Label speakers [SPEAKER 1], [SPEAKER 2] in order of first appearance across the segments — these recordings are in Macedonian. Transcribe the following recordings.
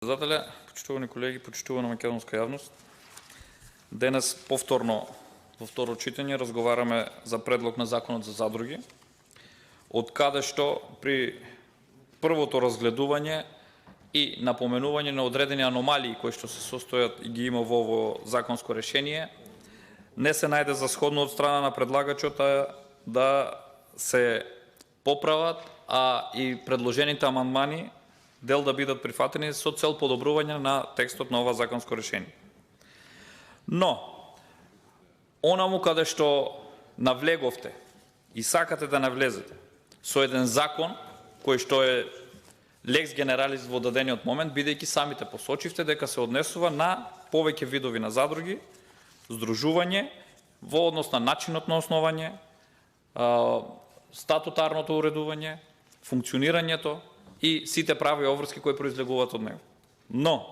[SPEAKER 1] Председателя, почитувани колеги, почитувана македонска явност. Денес повторно во второ читање разговараме за предлог на законот за задруги, од каде што при првото разгледување и напоменување на одредени аномалии кои што се состојат и ги има во ово законско решение, не се најде за сходно од страна на предлагачот да се поправат, а и предложените амандмани дел да бидат прифатени со цел подобрување на текстот на ова законско решение. Но, онаму каде што навлеговте и сакате да навлезете со еден закон кој што е лекс генералис во дадениот момент, бидејќи самите посочивте дека се однесува на повеќе видови на задруги, здружување, во однос на начинот на основање, статутарното уредување, функционирањето и сите прави обврски кои произлегуваат од него. Но,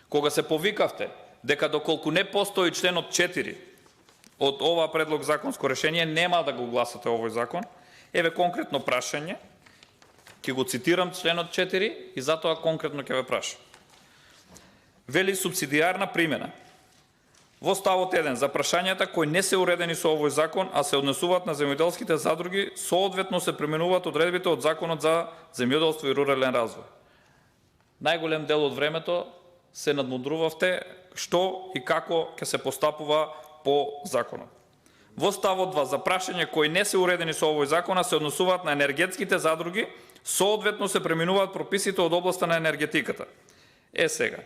[SPEAKER 1] кога се повикавте дека доколку не постои членот 4 од ова предлог законско решение, нема да го гласате овој закон, еве конкретно прашање, ќе го цитирам членот 4 и затоа конкретно ќе ве прашам. Вели субсидијарна примена. Во ставот 1 за прашањата кои не се уредени со овој закон, а се однесуваат на земјоделските задруги, соодветно се применуваат одредбите од законот за земјоделство и рурален развој. Најголем дел од времето се надмудрувавте што и како ќе се постапува по законот. Во ставот 2 за прашање кои не се уредени со овој закон, а се однесуваат на енергетските задруги, соодветно се применуваат прописите од областа на енергетиката. Сега.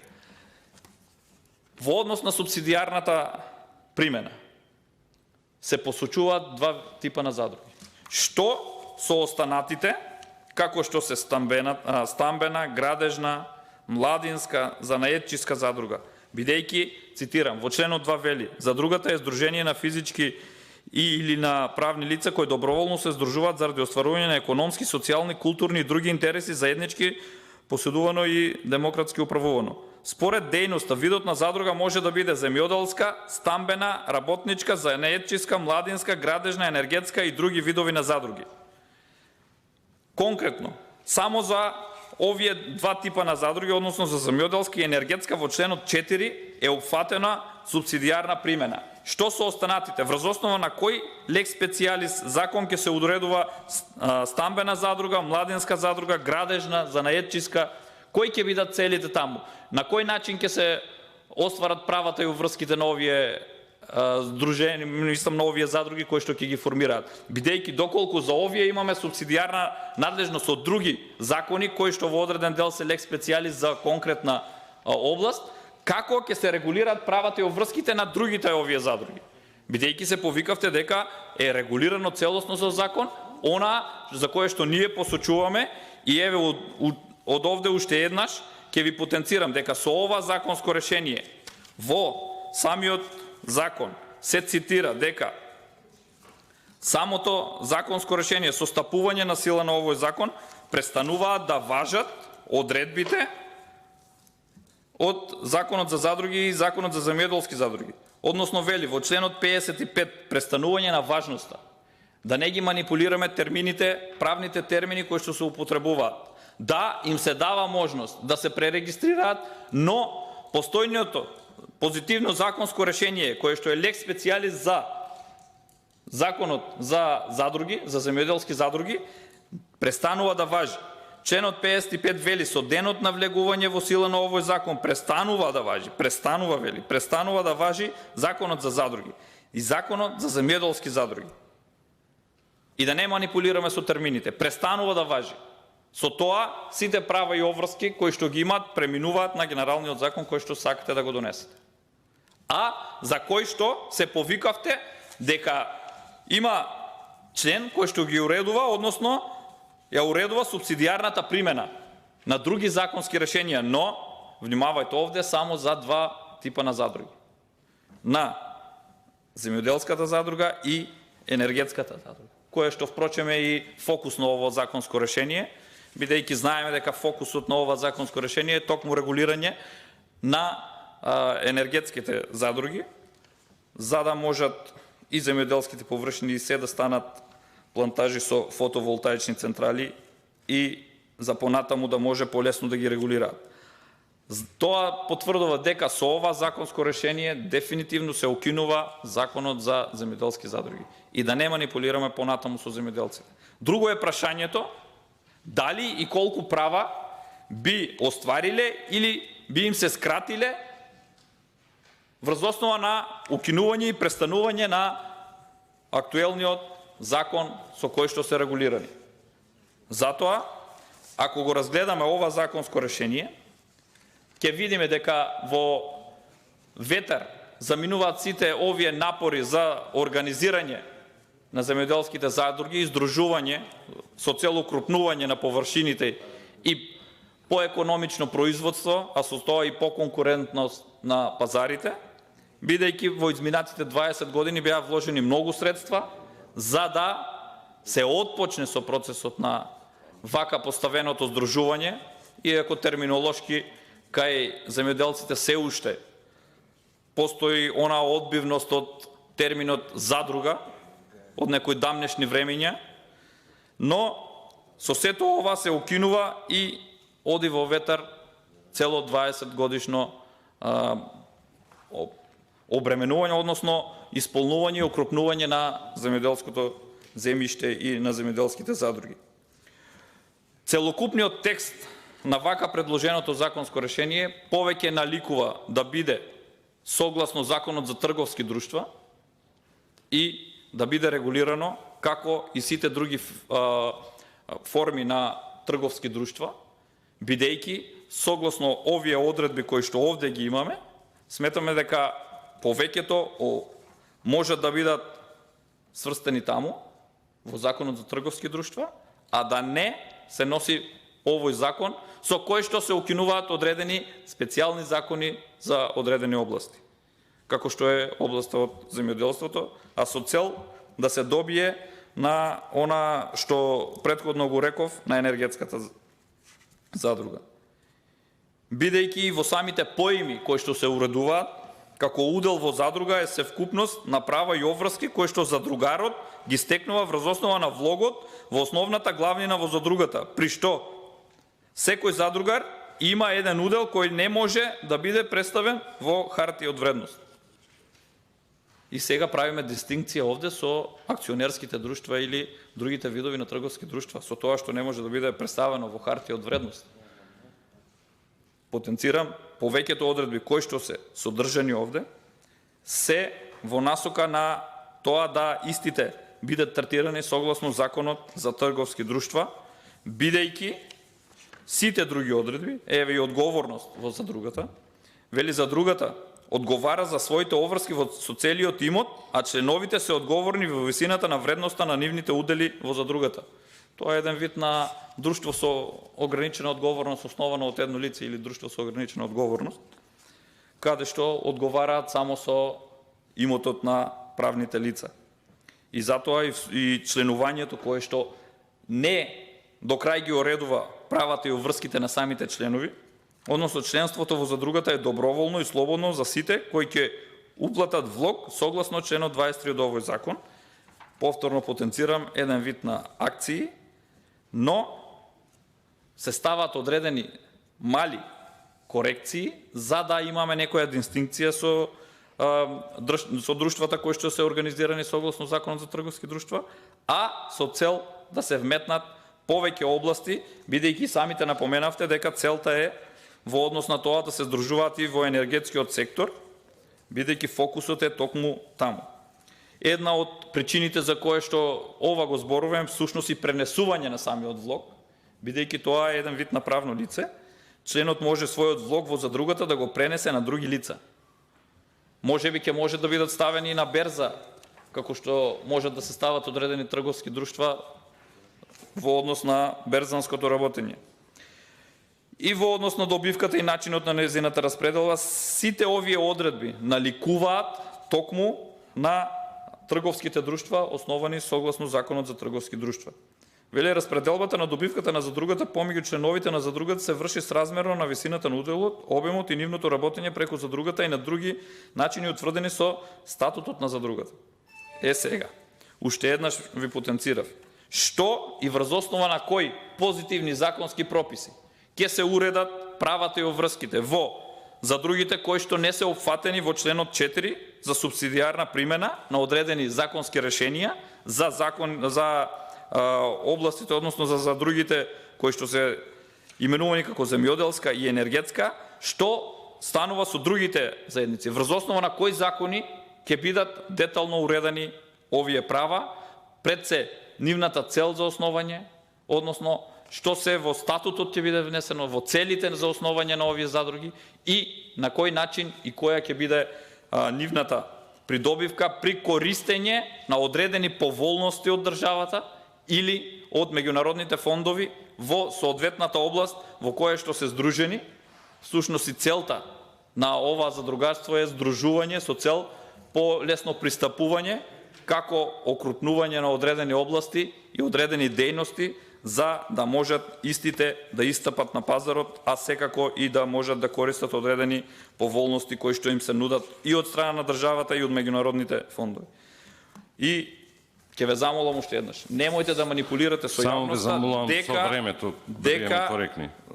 [SPEAKER 1] Во однос на субсидијарната примена се посочуваат два типа на задруги. Што со останатите, како што се стамбена, градежна, младинска, занаетчиска задруга, бидејќи, цитирам, во членот 2 вели, задругата е здружение на физички или на правни лица кои доброволно се здружуваат заради остварување на економски, социјални, културни и други интереси заеднички, поседувано и демократски управувано. Според дејноста, видот на задруга може да биде земјоделска, стамбена, работничка, занаетчиска, младинска, градежна, енергетска и други видови на задруги. Конкретно, само за овие два типа на задруги, односно за земјоделска и енергетска, во членот 4 е опфатена субсидијарна примена. Што со останатите? Врз основа на кој лекс специјалис закон ќе се одредува стамбена задруга, младинска задруга, градежна, занаетчиска, кои ќе бидат целите таму? На кој начин ќе се остварат правата и уврските на овие здружени, мислам на овие задруги кои што ќе ги формираат? Бидејќи доколку за овие имаме субсидијарна надлежност од други закони кои што во одреден дел се лекс специјалис за конкретна област, како ќе се регулираат правата и уврските на другите овие задруги? Бидејќи се повикавте дека е регулирано целосно со закон, она за кое што ние посочуваме и еве од овде уште еднаш ќе ви потенцирам дека со ова законско решение во самиот закон се цитира дека самото законско решение со стапување на сила на овој закон престануваат да важат одредбите од Законот за задруги и Законот за земјоделски задруги. Односно вели во членот 55 престанување на важноста. Да не ги манипулираме термините, правните термини кои што се употребуваат. Да, им се дава можност да се пререгистрираат, но постојното позитивно законско решение кое што е лекс специјалис за Законот за задруги, за земјоделски задруги, престанува да важи. Членот 55 вели со денот на влегување во сила на овој закон престанува да важи, престанува да важи Законот за задруги и Законот за земјоделски задруги. И да не манипулираме со термините, престанува да важи. Со тоа сите права и обврски кои што ги имаат преминуваат на генералниот закон кој што сакате да го донесете. А за кој што се повикавте дека има член кој што ги уредува, односно ја уредува субсидијарната примена на други законски решенија, но внимавајте овде само за два типа на задруги. На земјоделската задруга и енергетската задруга, кое што впрочем е и фокус на ово законско решение, бидејќи знаеме дека фокусот на ова законско решение е токму регулирање на енергетските задруги, за да можат и земјоделските површини и се да станат плантажи со фотоволтаични централи и за понатаму да може полесно да ги регулираат. Тоа потврдува дека со ова законско решение дефинитивно се укинува законот за земјоделски задруги и да не манипулираме понатаму со земјоделците. Друго е прашањето дали и колку права би оствариле или би им се скратиле врз основа на укинување и престанување на актуелниот закон со кој што се регулирани. Затоа, ако го разгледаме ова законско решение, ќе видиме дека во ветер заминуваат сите овие напори за организирање на земјоделските задруги и издружување со цел укрупнување на површините и поекономично производство, а со тоа и поконкурентност на пазарите, бидејќи во изминатите 20 години беа вложени многу средства за да се отпочне со процесот на вака поставеното здружување, иако терминолошки кај земјоделците се уште постои она одбивност од терминот задруга од некои дамнешни времења, но со сето ова се укинува и оди во ветер цело 20 годишно обременување, односно исполнување и окрупнување на земјоделското земјиште и на земјоделските задруги. Целокупниот текст на вака предложеното законско решение повеќе наликува да биде согласно законот за трговски друштва и да биде регулирано како и сите други форми на трговски друштва, бидејќи согласно овие одредби кои што овде ги имаме, сметаме дека повеќето можат да бидат сврстени таму во законот за трговски друштва, а да не се носи овој закон со кој што се укинуваат одредени специјални закони за одредени области, како што е областа од земјоделството, а со цел да се добие на она што претходно го реков на енергетската задруга. Бидејќи во самите поими кои што се уредуваат како удел во задруга е севкупност на права и обврски кои што задругарот ги стекнува врз основа на влогот во основната главнина во задругата, при што секој задругар има еден удел кој не може да биде представен во хартија од вредност. И сега правиме дистинкција овде со акционерските друштва или другите видови на трговски друштва, со тоа што не може да биде представено во хартија од вредност. Потенцирам, повеќето одредби кои што се содржани овде се во насока на тоа да истите бидат третирани согласно законот за трговски друштва, бидејќи сите други одредби, еве и одговорност во задругата, вели задругата одговара за своите обврски со целиот имот, а членовите се одговорни во висината на вредноста на нивните удели во задругата. Тоа е еден вид на друштво со ограничена одговорност основано од едно лице или друштво со ограничена одговорност, каде што одговараат само со имотот на правните лица. И затоа и членувањето кое што не до крај ги оредува правата и обврските на самите членови, односно членството во задругата е доброволно и слободно за сите кои ќе уплатат влог согласно членот 23 од овој закон. Повторно потенцирам еден вид на акции, но се стават одредени мали корекции за да имаме некоја дистинкција со друштвата кои што се организирани согласно законот за трговски друштва, а со цел да се вметнат повеќе области, бидејќи самите напоменавте дека целта е во однос на тоа да се здружуваат и во енергетскиот сектор, бидејќи фокусот е токму таму. Една од причините за кое што ова го зборувам всушност и пренесување на самиот влог, бидејќи тоа е еден вид на правно лице, членот може својот влог во задругата да го пренесе на други лица. Можеби ќе може да бидат ставени на берза, како што можат да се стават одредени трговски друштва во однос на берзанското работење. И во однос на добивката и начинот на незината распределба, сите овие одредби наликуваат токму на трговските друштва, основани согласно законот за трговски друштва. Вели, распределбата на добивката на задругата помеѓу членовите на задругата се врши сразмерно на висината на уделот, обемот и нивното работење преку задругата и на други начини утврдени со статутот на задругата. Сега, уште еднаш ви потенцирав. Што и врз основа на кои позитивни законски прописи ќе се уредат правата и обврските во задругите кои што не се опфатени во членот 4 за субсидиарна примена на одредени законски решенија за областите, односно за задругите кои што се именувани како земјоделска и енергетска, што станува со другите заедници. Врз основа на кои закони ќе бидат детално уредени овие права, пред се нивната цел за основање, односно што се во статутот ќе биде внесено, во целите за основање на овие задруги и на кој начин и која ќе биде нивната придобивка при користење на одредени поволности од државата или од меѓународните фондови во соодветната област во која што се здружени. Всушност и целта на ова задругарство е здружување со цел по лесно пристапување како окрупнување на одредени области и одредени дејности за да можат истите да истапат на пазарот, а секако и да можат да користат одредени поволности кои што им се нудат и од страна на државата и од меѓународните фондови. И ќе ве замолам уште еднаш, немојте да манипулирате со јавноста, дека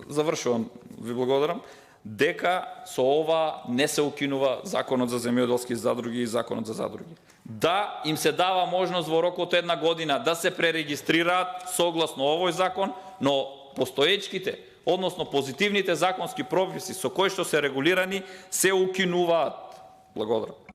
[SPEAKER 1] завршувам, ви благодарам, дека со ова не се укинува Законот за земјоделски задруги и Законот за задруги. Да им се дава можност во рок од една година да се пререгистрираат согласно овој закон, но постоечките, односно позитивните законски прописи со кои што се регулирани, се укинуваат. Благодарам.